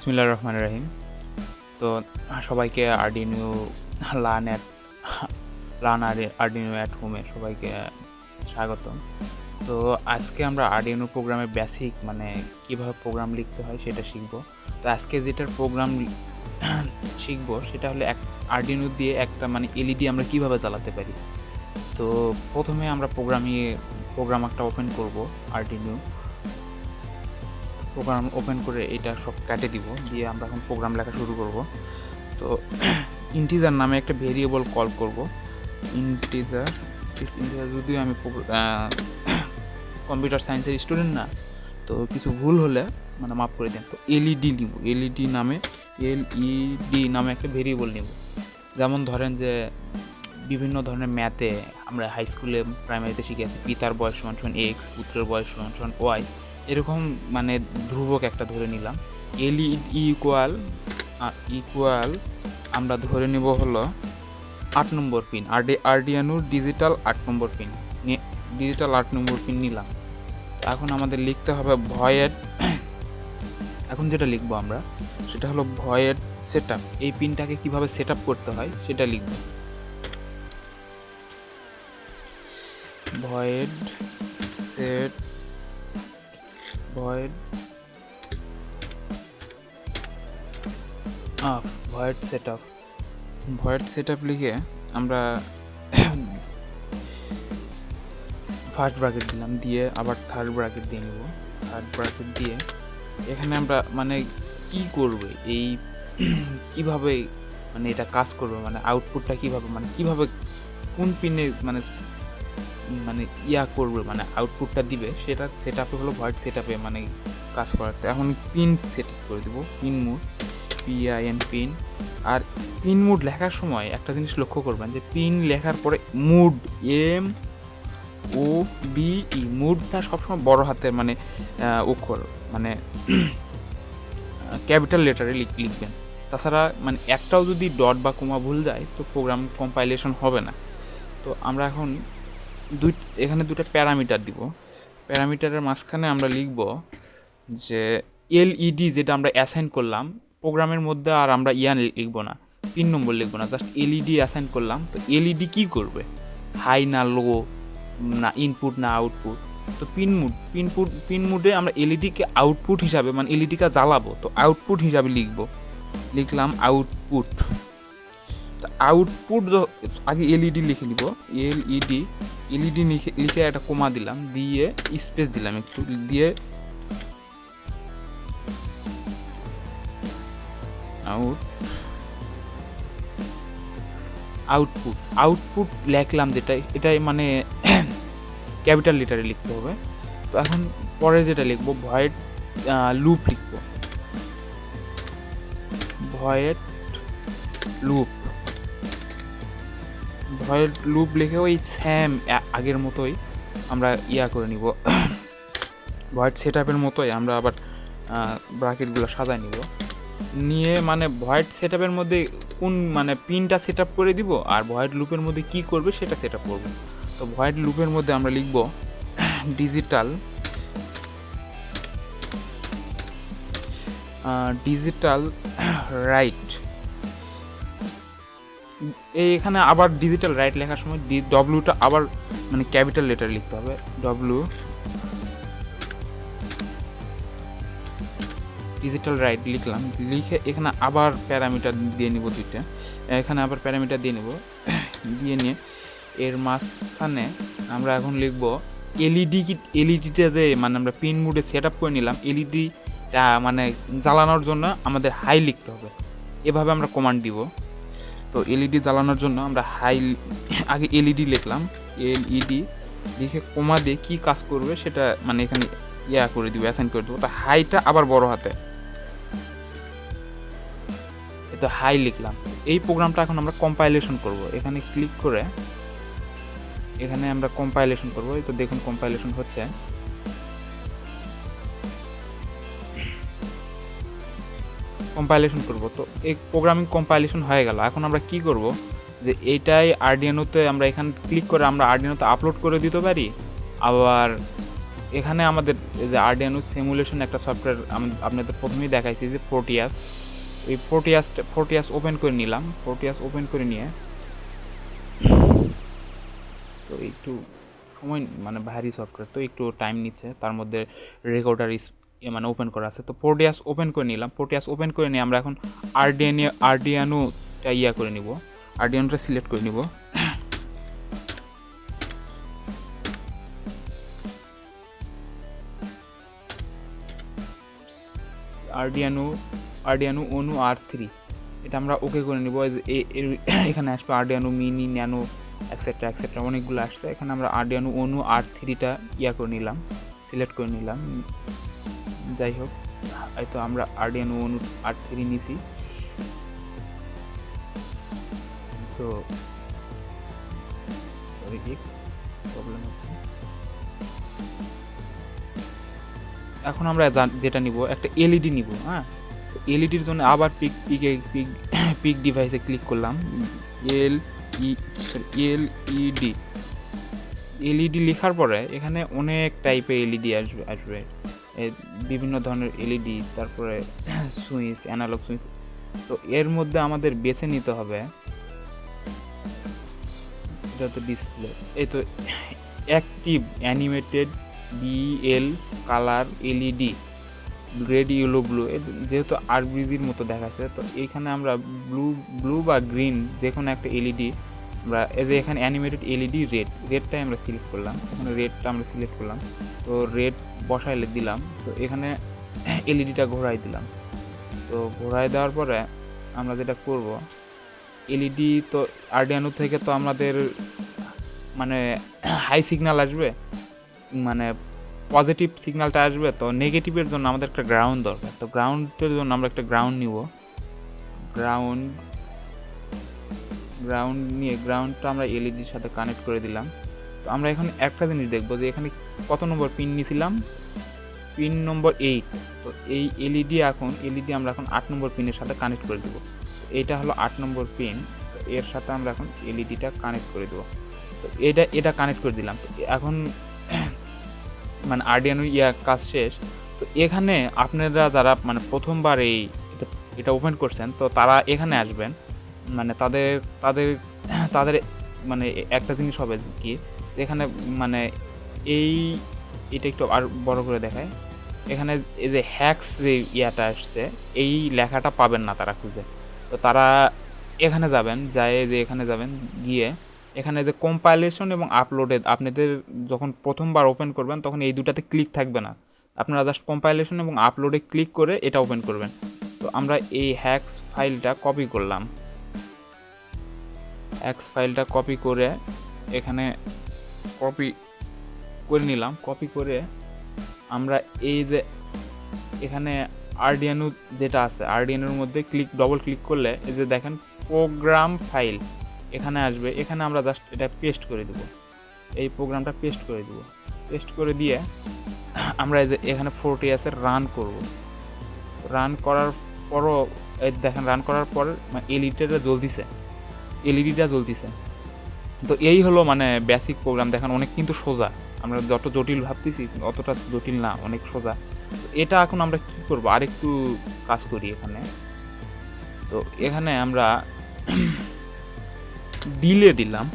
বিসমিল্লাহির রহমানির রহিম। তো সবাইকে Arduino learn at learn Arduino at হোমে সবাইকে স্বাগতম। তো আজকে আমরা আর্ডিনো প্রোগ্রামের বেসিক মানে কীভাবে প্রোগ্রাম লিখতে হয় সেটা শিখব। তো আজকে যেটার প্রোগ্রাম শিখব সেটা হলো আর্ডিনো দিয়ে একটা মানে এলইডি আমরা কিভাবে চালাতে পারি। তো প্রথমে আমরা প্রোগ্রাম একটা ওপেন করব। আর্ডিনো প্রোগ্রাম ওপেন করে এটা সব কেটে দিব, দিয়ে আমরা এখন প্রোগ্রাম লেখা শুরু করব। তো ইন্টিজার নামে একটা ভেরিয়েবল কল করব। ইন্টিজার যদিও আমি কম্পিউটার সায়েন্সের স্টুডেন্ট না, তো কিছু ভুল হলে মানে মাফ করে দেন। তো এলইডি নিব, এলইডি নামে একটা ভেরিয়েবল নিব। যেমন ধরেন যে বিভিন্ন ধরনের ম্যাথে আমরা হাই স্কুলে প্রাইমারিতে শিখে আছি পিতার বয়স সমান এক্স, পুত্রের বয়স সমান ওয়াই, এরকম মানে ধ্রুবক একটা ধরে নিলাম। এলইডি ইকুয়াল আমরা ধরে নেব হলো 8 নম্বর পিন, আর্ডিয়ানোর ডিজিটাল 8 নম্বর পিন, নিলাম। এখন আমাদের লিখতে হবে ভয়েড। এখন যেটা লিখবো আমরা সেটা হলো ভয়েড সেটআপ। এই পিনটাকে কিভাবে সেটআপ করতে হয় সেটা লিখব। ভয়েড সেটআপ লিখে আমরা ফার্স্ট ব্র্যাকেট দিলাম, দিয়ে আবার থার্ড ব্র্যাকেট দিয়ে নেব। থার্ড ব্র্যাকেট দিয়ে এখানে আমরা মানে কি করবে এই কিভাবে মানে এটা কাজ করবে, মানে আউটপুটটা কিভাবে কোন পিনে মানে করবে, মানে আউটপুটটা দিবে সেটা সেটআপে হলো ভয়েড সেটআপে মানে কাজ করাতে। এখন পিন সেট করে দেবো, পিন মোড, পিন। আর পিন মোড লেখার সময় একটা জিনিস লক্ষ্য করবেন যে পিন লেখার পরে মুড MODE মুডটা সবসময় বড় হাতের মানে অক্ষর মানে ক্যাপিটাল লেটারে লিখবেন। তাছাড়া মানে একটাও যদি ডট বা কোমা ভুল যায় তো প্রোগ্রাম কম্পাইলেশন হবে না। তো আমরা এখন এখানে দুটো প্যারামিটার দিব। প্যারামিটারের মাঝখানে আমরা লিখব যে এলইডি যেটা আমরা অ্যাসাইন করলাম প্রোগ্রামের মধ্যে, আর আমরা লিখব না, পিন নম্বর লিখব না, জাস্ট এলইডি অ্যাসাইন করলাম। তো এলইডি কি করবে, হাই না লো না ইনপুট না আউটপুট। তো পিন মুডে আমরা এলইডিকে আউটপুট হিসাবে মানে এলইডিকে জ্বালাবো, তো আউটপুট হিসাবে লিখলাম আউটপুট। তো আউটপুট আগে এলইডি লিখে নিব, এলইডি লিখে একটা কোমা দিলাম, দিয়ে স্পেস দিলাম একটু, দিয়ে আউটপুট লিখলাম, এটাই মানে ক্যাপিটাল লেটারে লিখতে হবে। তো এখন পরে যেটা লিখবো ভয়েড লুপ লিখব, ভয়েড লুপ লিখে ওই সেম আগের মতোই আমরা করে নিব, ভয়েড সেটআপের মতোই আমরা আবার ব্র্যাকেটগুলো সাজায় নিয়ে মানে ভয়েড সেটআপের মধ্যে কোন মানে পিনটা সেটআপ করে দিব, আর ভয়েড লুপের মধ্যে কি করবে সেটা সেটআপ করব। তো ভয়েড লুপের মধ্যে আমরা লিখব ডিজিটাল রাইট। এখানে আবার ডিজিটাল রাইট লেখার সময় ডব্লিউটা আবার মানে ক্যাপিটাল লেটার লিখতে হবে, ডিজিটাল রাইট লিখলাম, লিখে এখানে আবার প্যারামিটার দিয়ে নিব দুইটা, এখানে আবার প্যারামিটার দিয়ে নিব, দিয়ে নিয়ে এর মাঝখানে আমরা এখন লিখব এলইডিটা যে মানে আমরা পিন মোডে সেট আপ করে নিলাম, এলইডিটা মানে জ্বালানোর জন্য আমাদের হাই লিখতে হবে। এভাবে আমরা কমান্ড দিব। তো এলইডি জ্বালানোর জন্য আমরা আগে এলইডি লিখলাম, এলইডি লিখে কোমা দিয়ে কী কাজ করবে সেটা মানে এখানে করে দিব, অ্যাসাইন করে দেবো। তো হাইটা আবার বড় হাতে, তো হাই লিখলাম। এই প্রোগ্রামটা এখন আমরা কম্পাইলেশন করব। এখানে ক্লিক করে এখানে আমরা কম্পাইলেশন করব। তো দেখুন কম্পাইলেশন হচ্ছে। তো এই প্রোগ্রামিং কম্পাইলেশন হয়ে গেল। এখন আমরা কি করব যে এইটাই আর্ডিয়ানোতে আমরা এখানে ক্লিক করে আমরা আর্ডিয়ানোতে আপলোড করে দিতে পারি, আবার এখানে আমাদের এই যে আরডিএনও সিমুলেশন একটা সফটওয়্যার আপনাদের প্রথমেই দেখাইছি যে প্রোটিয়াস, এই প্রোটিয়াস ওপেন করে নিলাম। প্রোটিয়াস ওপেন করে নিয়ে তো একটু সময় মানে ভারী সফটওয়্যার তো একটু টাইম নিচ্ছে, তার মধ্যে রেকর্ডার মানে ওপেন করা আছে। তো প্রোটিয়াস ওপেন করে নিলাম। প্রোটিয়াস ওপেন করে নিয়ে আমরা এখন আরডিএনোটা করে নিব, আরডিএনোটা সিলেক্ট করে নিব। আরডিএনো অনু R3 এটা আমরা ওকে করে নিব। এখানে আসবে আরডিএনো মিনি, ন্যানো, এক্সেট্রা এক্সেট্রা অনেকগুলো আসছে। এখানে আমরা আরডিএনো অনু R3টা করে নিলাম, সিলেক্ট করে নিলাম। যাই হোক, হয়তো আমরা আরডিএনো অনু R3 নিছি। তো সরি কি প্রবলেম হচ্ছে। এখন আমরা যেটা নিব একটা এলইডি নিব। হ্যাঁ, তো এলইডির জন্য আবার পিক ডিভাইসে ক্লিক করলাম। এলইডি লেখার পরে এখানে অনেক টাইপের এলইডি আসবে বিভিন্ন ধরনের এলইডি, তারপরে সুইচ, অ্যানালগ সুইচ। তো এর মধ্যে আমাদের বেছে নিতে হবে, এটা তো ডিসপ্লে, এই তো active animated BL colour LED red, yellow, blue. যেহেতু আরবিজির মতো দেখাচ্ছে, তো এইখানে আমরা ব্লু বা গ্রিন যে কোনো একটা এলইডি আমরা এই যে এখানে অ্যানিমেটেড এলইডি রেডটাই আমরা সিলেক্ট করলাম। এখানে রেডটা আমরা সিলেক্ট করলাম, তো রেড বসাইলে দিলাম। তো এখানে এলইডিটা ঘোরাই দিলাম। তো ঘোরাই দেওয়ার পরে আমরা যেটা করব, এলইডি তো আরডিএনো থেকে তো আমাদের মানে হাই সিগন্যাল আসবে, মানে পজিটিভ সিগন্যালটা আসবে। তো নেগেটিভের জন্য আমাদের একটা গ্রাউন্ড দরকার। তো গ্রাউন্ডের জন্য আমরা একটা গ্রাউন্ড নিব। গ্রাউন্ড নিয়ে গ্রাউন্ডটা আমরা এলইডির সাথে কানেক্ট করে দিলাম। তো আমরা এখন একটা জিনিস দেখবো যে এখানে কত নম্বর পিন নিয়েছিলাম, পিন নম্বর 8। তো এই এলইডি আমরা এখন 8 নম্বর পিনের সাথে কানেক্ট করে দেবো। এইটা হলো 8 নম্বর পিন, তো এর সাথে আমরা এখন এলইডিটা কানেক্ট করে দেবো। তো এটা কানেক্ট করে দিলাম। তো এখন মানে আরডিএনো কাজ শেষ। তো এখানে আপনারা যারা মানে প্রথমবার এটা ওপেন করছেন, তো তারা এখানে আসবেন। মানে তাদের মানে একটা জিনিস হবে কি, এখানে মানে এটা একটু আর বড় করে দেখায়। এখানে এই যে হ্যাক্স যে ইয়াটা আসছে, এই লেখাটা পাবেন না তারা খুঁজে। তো তারা এখানে যাবেন, গিয়ে এখানে যে কম্পাইলেশন এবং আপলোডে আপনাদের যখন প্রথমবার ওপেন করবেন তখন এই দুটাতে ক্লিক থাকবে না। আপনারা জাস্ট কম্পাইলেশন এবং আপলোডে ক্লিক করে এটা ওপেন করবেন। তো আমরা এই হ্যাক্স ফাইলটা কপি করলাম। কপি করে এখানে কপি করে নিলাম। কপি করে আমরা এই যে এখানে আরডিএনো যেটা আছে, আরডিএনোর মধ্যে ডবল ক্লিক করলে এই যে দেখেন প্রোগ্রাম ফাইল এখানে আসবে। এখানে আমরা জাস্ট এটা পেস্ট করে দেব, এই প্রোগ্রামটা পেস্ট করে দেব। পেস্ট করে দিয়ে আমরা এই যে এখানে ফোরটিএসের রান করব। রান করার পরও এই দেখেন রান করার পর এলইডিটা জ্বলতিছে। তো এই হলো মানে বেসিক প্রোগ্রাম। দেখেন অনেক কিন্তু সোজা, আমরা যত জটিল ভাবতেছি অতটা জটিল না, অনেক সোজা। এটা এখন আমরা কি করব, আরেকটু কাজ করি এখানে। তো এখানে আমরা ডিলে দিলাম।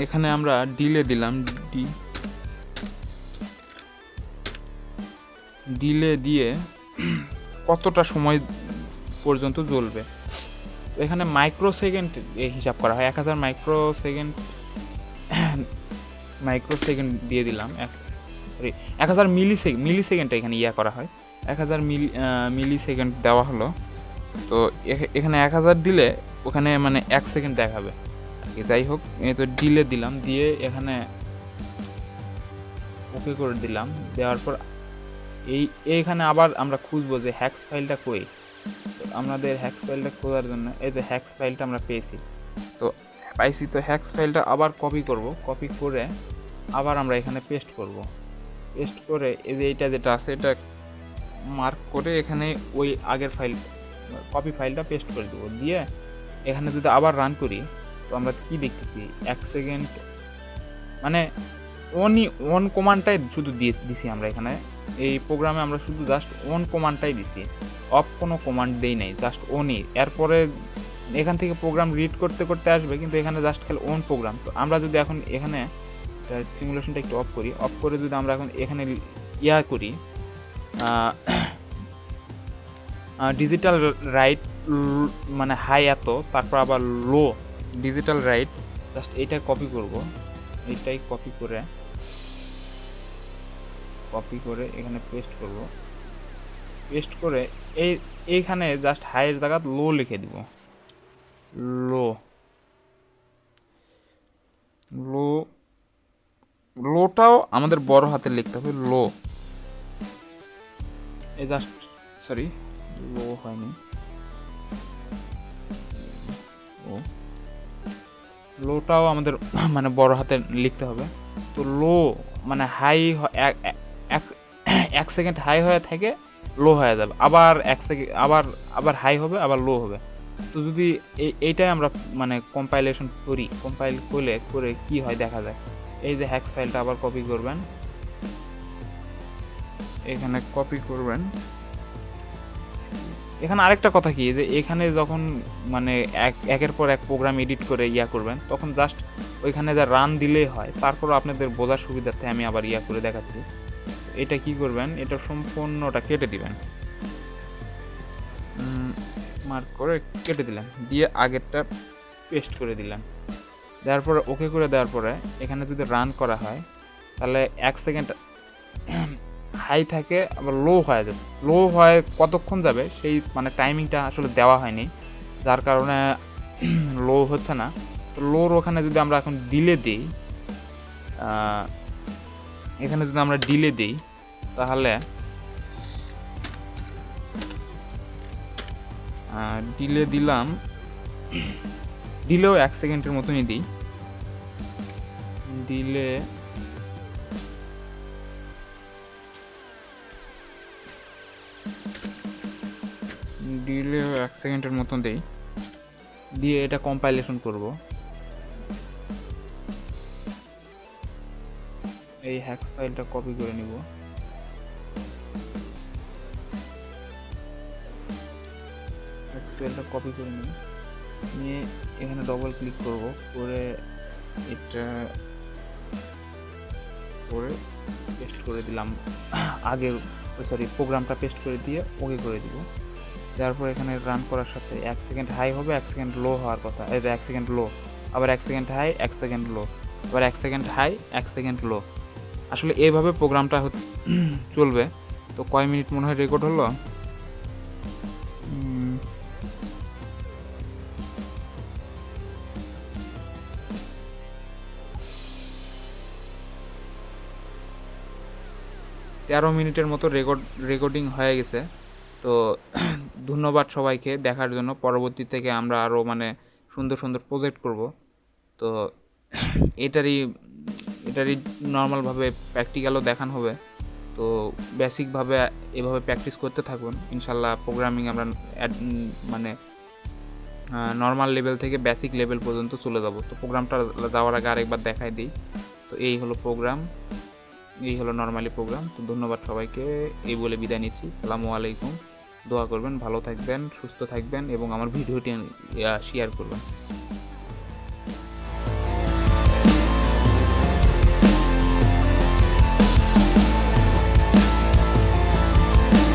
এখানে আমরা ডিলে দিলাম, ডিলে দিয়ে কতটা সময় পর্যন্ত জ্বলবে। তো এখানে মাইক্রোসেকেন্ড হিসাব করা হয়, 1000 মাইক্রোসেকেন্ড দিয়ে দিলাম। 1000 মিলিসেকেন্ড এখানে করা হয়, 1000 মিলিসেকেন্ড দেওয়া হলো। তো এখানে 1000 দিলে ওখানে মানে 1 সেকেন্ড দেখাবে। যাই হোক, তো ডিলে দিলাম, দিয়ে এখানে ওকে করে দিলাম। দেওয়ার পর এইখানে আবার আমরা খুঁজবো যে হ্যাক্স ফাইলটা কই। তো আমাদের হ্যাক্স ফাইলটা খোঁজার জন্য এই যে হ্যাক্স ফাইলটা আমরা পেয়েছি। তো হ্যাক্স ফাইলটা আবার কপি করব। কপি করে আবার আমরা এখানে পেস্ট করব। পেস্ট করে এই যে এইটা যেটা আছে এটা মার্ক করে এখানে ওই আগের কপি ফাইলটা পেস্ট করে দেবো। দিয়ে এখানে যদি আবার রান করি, তো আমরা কি দেখতেছি 1 সেকেন্ড মানে অন কমান্ডটাই শুধু দিছি আমরা এখানে এই প্রোগ্রামে আমরা শুধু জাস্ট অন কমান্ডটাই দিছি, অফ কোনো কমান্ড দেই নাই, জাস্ট অনই। এরপরে এখান থেকে প্রোগ্রাম রিড করতে করতে আসবে, কিন্তু এখানে জাস্ট খালি অন প্রোগ্রাম। তো আমরা যদি এখন এখানে সিমুলেশনটা একটু অফ করি, অফ করে যদি আমরা এখন এখানে ইয়া করি ডিজিটাল রাইট মানে হাই এত, তারপর আবার লো ডিজিটাল রাইট, জাস্ট এইটা কপি করব, এইটাই কপি করে এখানে পেস্ট করব, পেস্ট করে এইখানে জাস্ট হাইয়ের জায়গা লো লিখে দিব, লো লো লোটাও আমাদের বড় হাতে লিখতে হবে, লো। এই জাস্ট সরি লো হয়নি, ও লোটাও আমাদের মানে বড় হাতে লিখতে হবে। তো লো মানে হাই এক সেকেন্ড হাই হয়ে থাকে, লো হয়ে যাবে, আবার এক সেকেন্ড আবার হাই হবে, আবার লো হবে। তো যদি এইটাই আমরা মানে কম্পাইলেশন করি, কম্পাইল করে কি হয় দেখা যায়। এই যে হ্যাক্স ফাইলটা আবার কপি করবেন, এখানে কপি করবেন। এখানে আরেকটা কথা কি, যে এখানে যখন মানে একের পর এক প্রোগ্রাম এডিট করে ইয়া করবেন, তখন জাস্ট ওইখানে যা রান দিলেই হয়। তারপরও আপনাদের বোঝার সুবিধার্থে আমি আবার ইয়া করে দেখাচ্ছি। এটা কি করবেন, এটা সম্পূর্ণটা কেটে দিবেন, মার্ক করে কেটে দিলেন, দিয়ে আগেরটা পেস্ট করে দিলেন। দেওয়ার পরে ওকে করে দেওয়ার পরে এখানে যদি রান করা হয়, তাহলে এক সেকেন্ড হাই থাকে, আবার লো হয়ে যাবে। লো হয় কতক্ষণ যাবে সেই মানে টাইমিংটা আসলে দেওয়া হয়নি, যার কারণে লো হচ্ছে না। তো লোর ওখানে যদি আমরা এখন ডিলে দিই, এখানে যদি আমরা ডিলে দিই, তাহলে ডিলে দিলাম, ডিলেও 1 সেকেন্ডের মতনই দিই, ডিলে ডিলেও 1 সেকেন্ডের মতন দেই, দিয়ে এটা কম্পাইলেশন করব। এই হ্যাক্স ফাইলটা কপি করে নিব, হ্যাক্স ফাইলটা কপি করে নিয়ে এখানে ডবল ক্লিক করব, করে এটা করে পেস্ট করে দিলাম, আগে সরি প্রোগ্রামটা পেস্ট করে দিয়ে ওকে করে দিব। তারপর এখানে রান করার সাথে 1 সেকেন্ড হাই হবে, 1 সেকেন্ড লো হওয়ার কথা। এই যে 1 সেকেন্ড লো, আবার 1 সেকেন্ড হাই, 1 সেকেন্ড লো, আবার 1 সেকেন্ড হাই, 1 সেকেন্ড লো। আসলে এইভাবে প্রোগ্রামটা চলবে। তো কয় মিনিট মনে হয় রেকর্ড হলো, তেরো মিনিটের মতো রেকর্ডিং হয়ে গেছে। তো ধন্যবাদ সবাইকে দেখার জন্য। পরবর্তী থেকে আমরা আরও মানে সুন্দর সুন্দর প্রজেক্ট করব। তো এটারই নর্মালভাবে প্র্যাকটিক্যালও দেখানো হবে। তো বেসিকভাবে এভাবে প্র্যাকটিস করতে থাকুন, ইনশাল্লাহ প্রোগ্রামিং আমরা মানে নর্মাল লেভেল থেকে বেসিক লেভেল পর্যন্ত চলে যাব। তো প্রোগ্রামটা যাওয়ার আগে আরেকবার দেখাই দিই। তো এই হলো প্রোগ্রাম, এই হলো নর্মালি প্রোগ্রাম। তো ধন্যবাদ সবাইকে, এই বলে বিদায় নিচ্ছি। সালামু আলাইকুম। দোয়া করবেন, ভালো থাকবেন, সুস্থ থাকবেন এবং আমার ভিডিওটি শেয়ার করবেন।